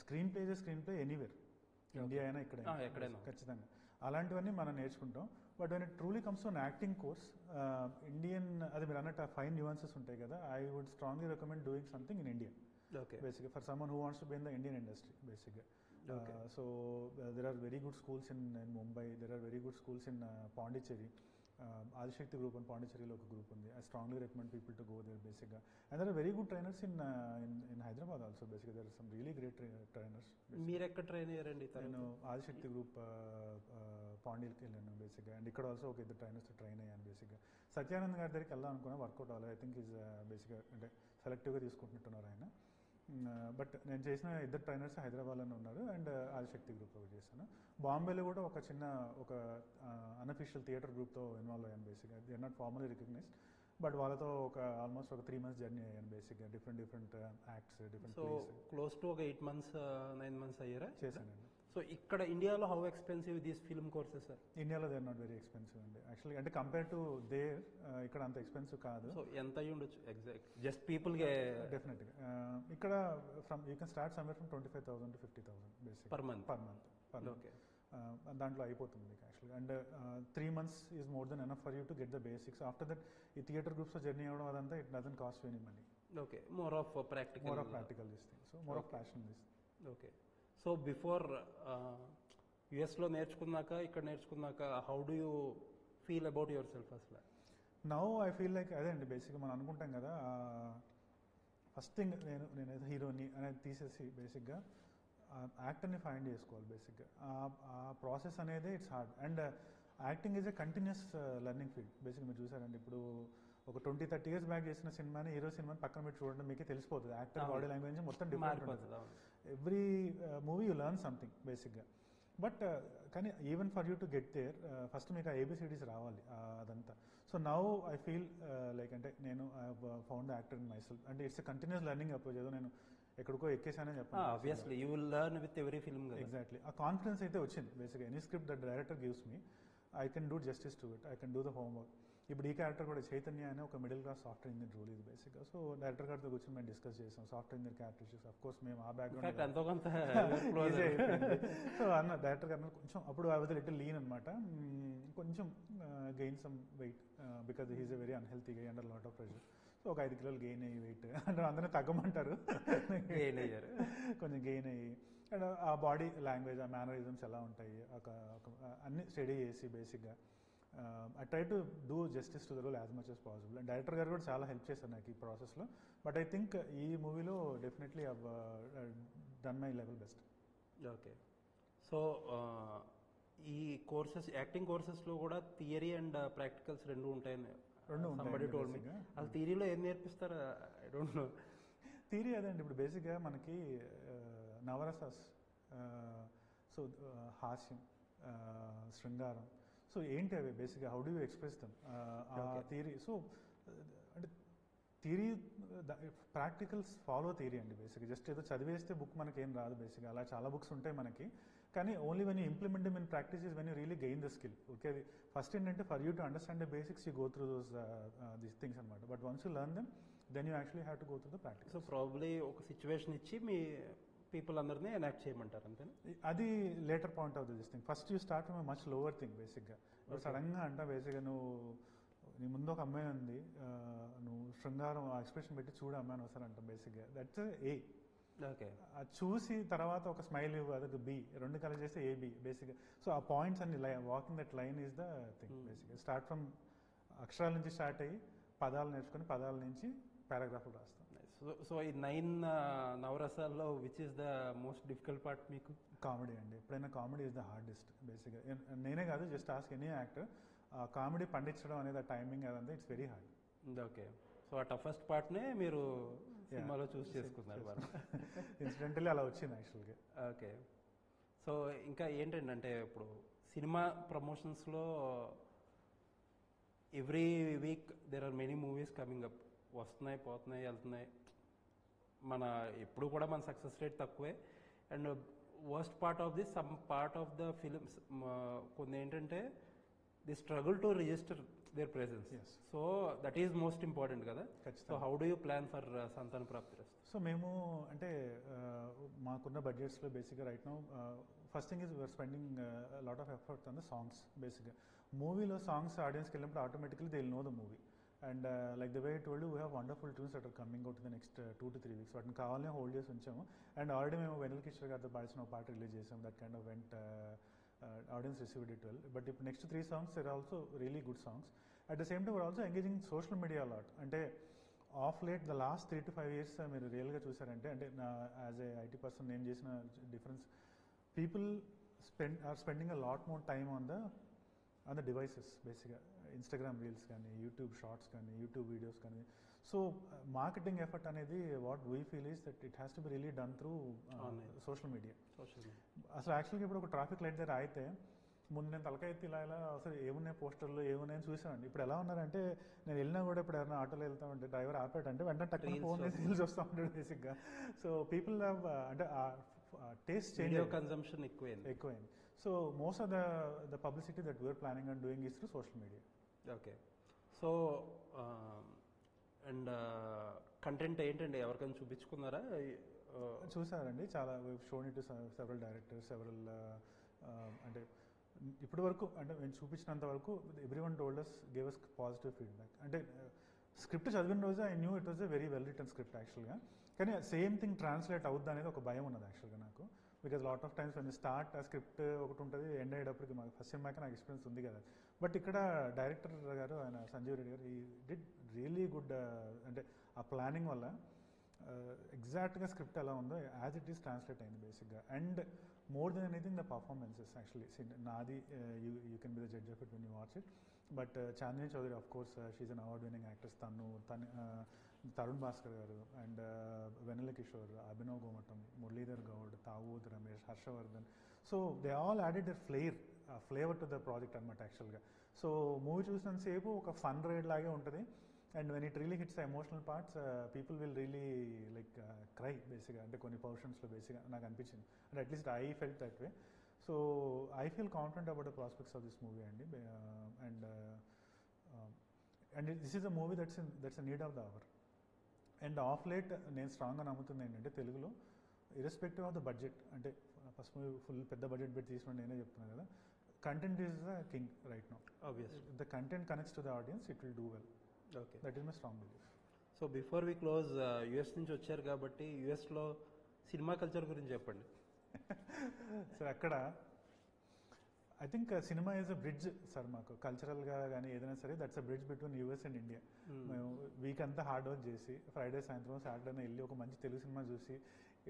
Screen play anywhere, India అయినా ఎక్కడైనా ఖచ్చితంగా అలాంటివన్నీ మనం నేర్చుకుంటాం. But when it truly comes to an acting course, Indian, అది మీరు అన్నట్టు ఫైన్ న్యూయాన్సెస్ ఉంటాయి కదా, I would strongly recommend doing something in India okay. బేసిక్గా for someone who wants to be in the Indian industry బేసిక్గా. Okay. So there are very good schools in Mumbai, there are very good schools in Pondicherry. Adishakti group and Pondicherry lo oka group undi. I strongly recommend people to go there basically. And there are very good trainers in Hyderabad also basically. There are some really great trainers. మీరు ఎక్కడ train అయ్యారండి? నేను Adishakti group పాండీకి వెళ్ళాను బేసిక్గా. And ఇక్కడ also ఒక ఇద్దరు trainers train అయ్యాను బేసిక్గా. సత్యానంద్ గారి దగ్గరికి వెళ్దాం అనుకున్నా, వర్కౌట్ అవ్వాలి. ఐ థింక్ ఈజ్ బేసిక్గా అంటే సెలెక్టివ్గా తీసుకుంటున్నారు ఆయన. బట్ నేను చేసిన ఇద్దరు ట్రైనర్స్ హైదరాబాద్లోనే ఉన్నారు, అండ్ ఆదిశక్తి గ్రూప్ ఒకటి చేశాను. బాంబేలో కూడా ఒక చిన్న అన్అఫీషియల్ థియేటర్ గ్రూప్తో ఇన్వాల్వ్ అయ్యాను బేసిక్గా. They are not formally recognised, but వాళ్ళతో ఆల్మోస్ట్ ఒక 3 months జర్నీ అయ్యాను బేసిక్గా. Different acts, different so close to ఒక 8 months 9 months అయ్యారా? చేశానండి. సో ఇక్కడ ఇండియాలో how expensive these film courses sir? ఇండియాలో they are not very expensive అండి యాక్చువల్లీ. అంటే కంపేర్ టు దేర్ ఇక్కడ అంత ఎక్స్పెన్సివ్ కాదు. సో ఎంత అయ్యి ఉండొచ్చు ఎగ్జాక్ట్ జస్ట్ పీపుల్ గే? డెఫినెట్గా ఇక్కడ from you can start somewhere from 25,000 to 50,000 basic per month. Okay. దాంట్లో అయిపోతుంది మీకు యాక్చువల్గా. And 3 months is more than enough for you to get the basics. After that ఈ థియేటర్ గ్రూప్స్లో జర్నీ అవ్వడం అదంతా it doesn't cost any money. Okay. More of practical this thing. So more of passion this. Okay. So before యుఎస్లో నేర్చుకున్నాక ఇక్కడ నేర్చుకున్నాక how do you feel about your self అసలు? Now I feel like అదే అండి బేసిక్గా మనం అనుకుంటాం కదా, ఫస్ట్ థింగ్ నేనైతే హీరోని అనేది తీసేసి బేసిక్గా యాక్టర్ని ఫైండ్ చేసుకోవాలి బేసిక్గా. ఆ ప్రాసెస్ అనేది it's hard. And acting is a continuous learning field బేసిక్గా. మీరు చూసారండి ఇప్పుడు ఒక 20-30 years బ్యాక్ చేసిన సినిమాని, హీరో సినిమాని పక్కన పెట్టి చూడండి, మీకే తెలిసిపోతుంది యాక్టర్ బాడీ లాంగ్వేజ్ మొత్తం డిఫరెంట్ ఉంటుంది. Every movie you learn something బేసిక్గా. బట్ కానీ even for you to get there first మీకు ఆ ABCDs రావాలి అదంతా. So now I feel like అంటే నేను I found the actor in myself. అంటే ఇట్స్ కంటిన్యూస్ లెర్నింగ్ అప్రోచ్. ఏదో నేను ఎక్కడికో ఎక్కేసానని చెప్పాను. Obviously you will learn with every film. Exactly. ఆ కాన్ఫిడెన్స్ అయితే వచ్చింది బేసిక్గా. Any script that director gives me, I can do justice to it, I can do the homework. ఇప్పుడు ఈ క్యారెక్టర్ కూడా చైతన్య అనే ఒక middle class software engineer role ఇది బేసిక్గా. సో డైరెక్టర్ గారితో కూర్చొని మేము డిస్కస్ చేసాం software engineer characteristics. Of course మేము ఆ బ్యాక్గ్రౌండ్ సో అన్న డైరెక్టర్ గారు కొంచెం అప్పుడు ఐ వాజ్ లిటిల్ లీన్ అనమాట. కొంచెం gain some weight because he's a very unhealthy guy under lot of pressure. So ఒక 5 kilos గెయిన్ అయ్యి వెయిట్ అంటే అందరినీ తగ్గమంటారు, గెయిన్ అయ్యారు కొంచెం గెయిన్ అయ్యి. అండ్ ఆ బాడీ లాంగ్వేజ్, ఆ మేనరిజమ్స్ ఎలా ఉంటాయి అన్ని స్టడీ చేసి బేసిక్గా I try to do justice to the role as much as possible. And director గారు కూడా చాలా హెల్ప్ చేశారు నాకు ఈ ప్రాసెస్లో. బట్ ఐ థింక్ ఈ మూవీలో definitely I done my level best. Okay. So ఈ కోర్సెస్, యాక్టింగ్ కోర్సెస్లో కూడా థియరీ అండ్ ప్రాక్టికల్స్ రెండు ఉంటాయని somebody told me. అసలు థియరీలో ఏం నేర్పిస్తారు? I don't know. థియరీ అదే అండి. ఇప్పుడు బేసిక్గా మనకి నవరసాస్, సో హాస్యం, శృంగారం, సో ఏంటి అవి బేసిక్గా how do you express them theory. So అంటే థియరీ ప్రాక్టికల్స్ ఫాలో థియరీ అండి బేసిక్గా. జస్ట్ ఏదో చదివేస్తే బుక్ మనకి ఏం రాదు బేసిక్గా. అలా చాలా బుక్స్ ఉంటాయి మనకి, కానీ only when you implement them in practice is when you really gain the skill. Okay, first ఏంటంటే for you to understand the basics you go through these things అనమాట. But once you learn them then you actually have to go through the practice. So probably ఒక situation ఇచ్చి మీ people అందరినీ enact చేయమంటారు అంతేనా? అది later point of this thing. First you start from much lower thing బేసిక్గా. సడన్గా అంట బేసిక్గా నువ్వు నీ ముందు ఒక అమ్మాయి ఉంది, నువ్వు శృంగారం ఆ ఎక్స్ప్రెషన్ పెట్టి చూడు అమ్మాయిని ఒకసారి అంటాం బేసిక్గా. That's a. ఓకే. అది చూసి తర్వాత ఒక స్మైల్ ఇవ్వు, అదొక బి, రెండు కలిసి చేస్తే ఏబి బేసిక్గా. సో ఆ పాయింట్స్ అన్ని walking that line is the thing బేసిక్గా. స్టార్ట్ ఫ్రమ్ అక్షరాల నుంచి స్టార్ట్ అయ్యి పదాలు నేర్చుకొని పదాల నుంచి పారాగ్రాఫ్లు రాస్తాం. సో ఈ 9 నవరసాల్లో which is the most difficult part మీకు? కామెడీ అండి. ఎప్పుడైనా కామెడీ ఈజ్ ద హార్డెస్ట్ బేసిక్గా. నేనే కాదు, just ask any actor, comedy పండించడం అనేది ఆ టైమింగ్ అదంతా it's very hard. Okay. So ఆ టఫెస్ట్ పార్ట్నే మీరు సినిమాలో చూస్ చేసుకున్నారు. ఇన్సిడెంటలీ అలా వచ్చింది యాక్చువల్గా. ఓకే. సో ఇంకా ఏంటంటే, అంటే ఇప్పుడు సినిమా ప్రమోషన్స్లో every week there are many movies coming up. వస్తున్నాయి, పోతున్నాయి, వెళ్తున్నాయి. ఎప్పుడు కూడా మన సక్సెస్ రేట్ తక్కువే. And worst part of this, some part of the films కొన్ని ఏంటంటే the struggle to register their presence. So that is most important కదా. So how do you plan for Santhana Prapthi? So మేము అంటే మాకున్న బడ్జెట్స్లో బేసిక్గా right now first thing is we're spending lot of effort on the songs. బేసిక్గా మూవీలో songs ఆడియన్స్కి వెళ్ళినప్పుడు automatically they will know the movie. And like the way I told you, we have wonderful tunes that are coming out the next 2 to 3 weeks. వాటిని కావాలనే hold చేసి ఉంచాము. And already మేము వెన్నెల కిషోర్ గారితో పాడిన ఒక పాట రిలీజ్ చేసాము. That kind of vent audience received it well. But if next 3 songs are also really good songs. At the same time we're also engaging social media a lot. అంటే of late the last 3 to 5 years మీరు రియల్గా చూసారంటే, అంటే నా as a IT person నేను చేసిన difference, people are spending a lot more time on the devices. బేసిక్గా Instagram reels కానీ, యూట్యూబ్ షార్ట్స్ కానీ, యూట్యూబ్ వీడియోస్ కానీ. సో మార్కెటింగ్ ఎఫర్ట్ అనేది what we feel is that it has to be really done through social media. అసలు యాక్చువల్గా ఇప్పుడు ఒక traffic light దగ్గర అయితే ముందు నేను తలకాయ ఎత్తి ఇలా అసలు ఏమున్నాయి పోస్టర్లు ఏమున్నాయని చూసానండి. ఇప్పుడు ఎలా ఉన్నారంటే, నేను వెళ్ళినా కూడా ఇప్పుడు ఎవరైనా ఆటోలో వెళ్తా ఉంటే డ్రైవర్ ఆపాడంటే వెంటనే టక్కున ఫోన్ రీల్స్ వస్తూ ఉంటాడు బేసిక్గా. సో పీపుల్ హ్యావ్ అంటే టేస్ట్ చేంజ్, కన్సంప్షన్ ఎక్కువైంది. So most of the publicity that we are planning and doing is through social media. Okay. So and content ఏంటండి, ఎవరికైనా చూపించుకున్నారా? చూసారండి, చాలా shown it to several directors, several అంటే ఇప్పటి వరకు అంటే నేను చూపించినంత వరకు everyone told us, gave us positive feedback. అంటే స్క్రిప్ట్ చదివిన రోజు I knew it was a very well written script యాక్చువల్గా. కానీ సేమ్ థింగ్ ట్రాన్స్లేట్ అవుద్ది అనేది ఒక భయం ఉన్నది యాక్చువల్గా నాకు. Because lot of times when start ఆ స్క్రిప్ట్ ఒకటి ఉంటుంది, ఎండ్ అయ్యేటప్పటికి మాకు ఫస్ట్ సినిమాకి నాకు ఎక్స్పీరియన్స్ ఉంది కదా. బట్ ఇక్కడ డైరెక్టర్ గారు, ఆయన సంజీవ్ రెడ్డి గారు, ఈ డిడ్ రియలీ గుడ్. అంటే ఆ ప్లానింగ్ వల్ల ఎగ్జాక్ట్గా స్క్రిప్ట్ ఎలా ఉందో యాజ్ ఇట్ ఈస్ ట్రాన్స్లేట్ అయింది బేసిక్గా. And more than anything the performances actually. నాది you can be the judge of it when you watch it. But Chandini Chowdary of course she an award winning actors. Tharun Bhascker garu and Vennela Kishore, Abhinav Gomatam, Muralidhar Goud, తావూద్ Ramesh, Harshavardhan. So they all added a flavour to the project అనమాట యాక్చువల్గా. So movie చూసినంతసేపు ఒక fun ride లాగే ఉంటుంది. And when it really hits emotional parts, people will really like cry బేసిక్గా. అంటే కొన్ని పోర్షన్స్లో బేసిక్గా నాకు అనిపించింది, అంటే atleast I felt that way. So I feel confident about the prospects of this movie అండి. And this is a movie that's a need of the hour. And of late నేను స్ట్రాంగ్గా నమ్ముతుంది ఏంటంటే, తెలుగులో ఇర్రెస్పెక్టివ్ ఆఫ్ ద బడ్జెట్, అంటే first movie full పెద్ద budget పెట్టి తీసుకుని నేనే చెప్తున్నాను కదా, content is the king right now. Obviously the content connects to the audience, it will do well. Okay, that is my strong belief. So before we close, US నుంచి వచ్చారు కాబట్టి యుఎస్లో సినిమా కల్చర్ గురించి చెప్పండి. సో అక్కడ I think cinema is a bridge sir. మాకు కల్చరల్గా కానీ ఏదైనా సరే, that's a bridge between US and India. మేము వీక్ అంతా హార్డ్ వర్క్ చేసి ఫ్రైడే సాయంత్రం సాటర్డే వెళ్ళి ఒక మంచి తెలుగు సినిమా చూసి,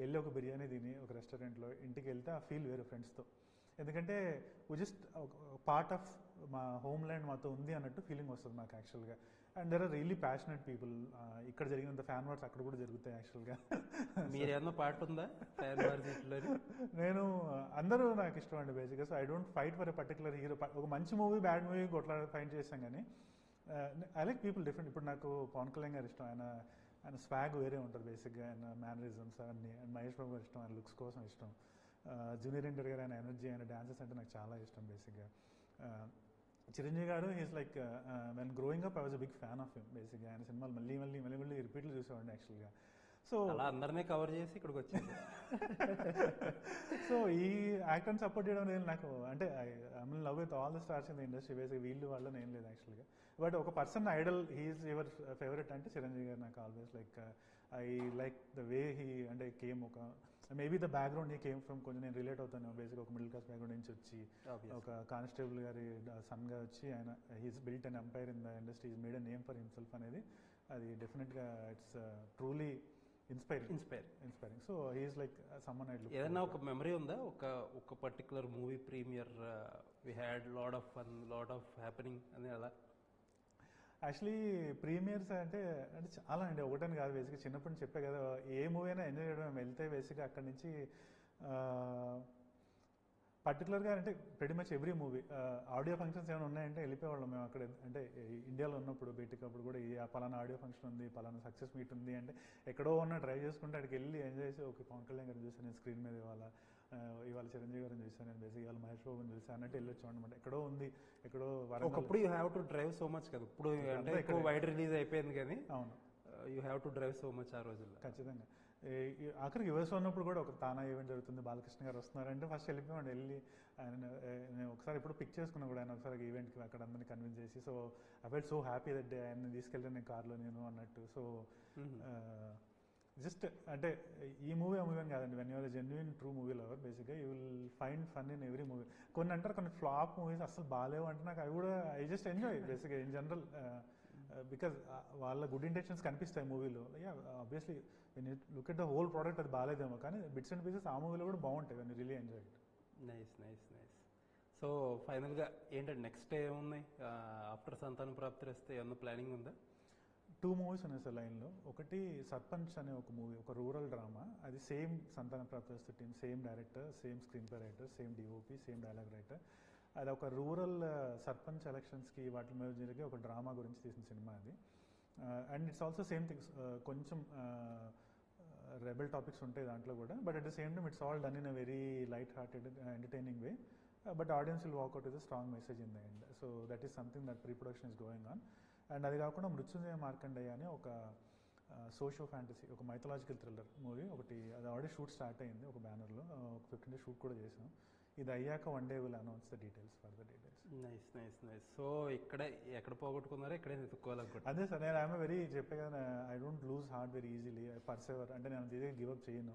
వెళ్ళి ఒక బిర్యానీ తిని ఒక రెస్టారెంట్లో ఇంటికి వెళ్తే ఆ ఫీల్ వేరు ఫ్రెండ్స్తో. ఎందుకంటే జస్ట్ పార్ట్ ఆఫ్ మా హోమ్ ల్యాండ్ మాతో ఉంది అన్నట్టు ఫీలింగ్ వస్తుంది మాకు యాక్చువల్గా. And there are really passionate people. ఇక్కడ జరిగినంత ఫ్యాన్ వార్స్ అక్కడ కూడా జరుగుతాయి యాక్చువల్గా. మీరేమన్నా పార్ట్ ఉందా ఫ్యాన్ వార్స్? నేను అందరూ నాకు ఇష్టం అండి బేసిక్గా. So I don't fight for a particular hero. ఒక మంచి మూవీ బ్యాడ్ మూవీ కొట్లా ఫైట్ చేస్తాం కానీ ఐ లైక్ పీపుల్ డిఫరెంట్. ఇప్పుడు నాకు పవన్ కళ్యాణ్ గారు ఇష్టం, ఆయన స్వాగ్ వేరే ఉంటుంది బేసిక్గా, ఆయన మేనరిజమ్స్ అన్నీ. అండ్ మహేష్ బాబు గారు ఇష్టం, ఆయన లుక్స్ కోసం ఇష్టం. జూనియర్ ఎన్టీఆర్ గారు ఆయన ఎనర్జీ, ఆయన డాన్సెస్ అంటే నాకు చాలా ఇష్టం బేసిక్గా. Chiranjeevi garu he's like when growing up I was a big fan of him బేసిక్గా. ఆయన సినిమాలు మళ్ళీ రిపీట్లు చూసేవాడిని యాక్చువల్గా. సో సో అలా అందరినీ కవర్ చేసి ఇక్కడికి వచ్చింది. సో ఈ యాక్టర్ని సపోర్ట్ చేయడం నేను నాకు అంటే I mean love with all the stars in the industry basic వీళ్ళు వాళ్ళని ఏం లేదు యాక్చువల్గా. బట్ ఒక person idol he's your favourite అంటే చిరంజీవి గారు నాకు always like I like the way he అంటే కేమ్ ఒక maybe the background he came from కొంచెం నేను రిలేట్ అవుతాను బేసిక్ ఒక మిడిల్ క్లాస్ బ్యాక్గ్రౌండ్ నుంచి వచ్చి ఒక కానిస్టేబుల్ గారి సన్గా వచ్చి ఆయన he's built an empire in the industry is made a name for himself అనేది అది డెఫినెట్గా it's truly inspiring. So he's like someone I look. ఏదైనా ఒక మెమరీ ఉందా ఒక particular movie premiere we had lot of fun lot of happening అని అలా? Actually premieres అంటే చాలా అండి, ఒకటని కాదు. బేసిక్గా చిన్నప్పటి నుంచి చెప్పే కదా, ఏ మూవీ అయినా ఎంజాయ్ చేయడం. మేము వెళ్తే బేసిక్గా అక్కడి నుంచి పర్టికులర్గా అంటే very much every movie audio functions ఏమైనా ఉన్నాయంటే వెళ్ళిపోయేవాళ్ళం మేము అక్కడ. అంటే ఇండియాలో ఉన్నప్పుడు బయటికి అప్పుడు కూడా పలానా ఆడియో ఫంక్షన్ ఉంది, పలానా సక్సెస్ మీట్ ఉంది అంటే ఎక్కడో ఉన్న డ్రైవ్ చేసుకుంటే అక్కడికి వెళ్ళి ఎంజాయ్ చేసి ఒక పవన్ కళ్యాణ్ గారిని చూసాను నేను స్క్రీన్ మీద, ఇవాళ చిరంజీవి గారిని చూసాను నేను, బేసిక్ ఇవాళ మహేష్ బాబుని చూసాను అన్నట్టు వెళ్ళొచ్చాం అనమాట. ఎక్కడో ఉంది, ఎక్కడో ఒకప్పుడు you have to drive so much కదా. ఇప్పుడు అంటే ఎక్కువ వైడ్ రిలీజ్ అయిపోయింది కానీ అవును you have to drive so much ఆ రోజుల్లో. ఖచ్చితంగా. ఆఖరికి యుఎస్ ఉన్నప్పుడు కూడా ఒక తానా ఈవెంట్ జరుగుతుంది, బాలకృష్ణ గారు వస్తున్నారంటే ఫస్ట్ వెళ్ళిపోయాడు. వెళ్ళి ఆయన నేను ఒకసారి ఎప్పుడు పిక్ చేసుకున్నా కూడా ఆయన ఒకసారి ఈవెంట్కి అక్కడ అందరినీ కన్విన్స్ చేసి, so I felt so happy that day ఆయన తీసుకెళ్ళాను నేను కార్లో నేను అన్నట్టు. సో జస్ట్ అంటే ఈ మూవీ ఆ మూవీ అని కాదండి, when you're genuine true movie lover బేసిక్గా you will find fun in every movie. కొన్ని అంటారు కొన్ని ఫ్లాప్ మూవీస్ అసలు బాగాలేవు అంటే నాకు అవి కూడా ఐ జస్ట్ ఎంజాయ్ బేసిక్గా ఇన్ జనరల్ బికాజ్ వాళ్ళ గుడ్ ఇంటెన్షన్స్ కనిపిస్తాయి మూవీలో. Obviously when you look at the whole product అది బాగాలేదేమో, కానీ బిట్స్ అండ్ పీసెస్ ఆ మూవీలో కూడా బాగుంటాయి when you really enjoy it. Nice. So ఫైనల్గా ఏంటంటే నెక్స్ట్ ఏమున్నాయి ఆఫ్టర్ సంతాన ప్రాప్తి వస్తే ఏమన్నా ప్లానింగ్ ఉందా? 2 మూవీస్ ఉన్నాయి సార్ లైన్లో. ఒకటి సర్పంచ్ అనే ఒక మూవీ, ఒక రూరల్ డ్రామా. అది సేమ్ సంతాన ప్రాప్తి వస్తే team, same director, same screen play writer, same DOP, same dialogue writer. అది ఒక రూరల్ సర్పంచ్ ఎలక్షన్స్కి వాటి మీద జరిగే ఒక డ్రామా గురించి తీసిన సినిమా అది. And it's also same things, కొంచెం రెబెల్ టాపిక్స్ ఉంటాయి దాంట్లో కూడా, but at the same time it's all done in a very light hearted entertaining way, but audience will walk out with a strong message in the end. So that is something that pre production is going on. And అది కాకుండా మృత్యుంజయ మార్కండేయ అని ఒక socio fantasy, ఒక mythological thriller movie ఒకటి, అది already shoot start అయింది ఒక బ్యానర్లో, ఒక 15 days షూట్ కూడా చేసాం. ఇది అయ్యాక one day will announce the details for the details. Nice. So ఇక్కడే ఎక్కడ పోగొట్టుకున్నారో ఇక్కడే వెతుక్కోవాలనుకుంటా. అదే సార్, నేను ఐఎమ్ వెరీ చెప్పే కదా, I don't lose heart very easily, persevere. అంటే నేను తీసే గివప్ చేయను.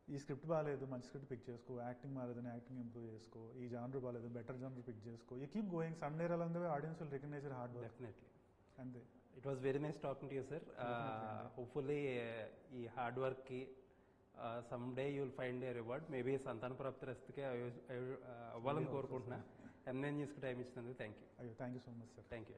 ఈ స్క్రిప్ట్ బాగాలేదు, మంచి స్క్రిప్ట్ పిక్ చేసుకో, యాక్టింగ్ బాగాలేదని యాక్టింగ్ ఇంప్రూవ్ చేసుకో, ఈ జానర్ బాగాలేదు బెటర్ జానర్ పిక్ చేసుకో, you keep going, some day along the way audience will recognize your hard work. Definitely. అంతే. It was very nice talking to you, sir. Hopefully ఈ hard వర్క్కి some day you will find a reward. Maybe సంతాన ప్రాప్తి రస్తుకే అవ్వాలని కోరుకుంటున్నా. MN న్యూస్కి time ఇచ్చినందుకు thank you. అయ్యో, thank you so much sir. Thank you.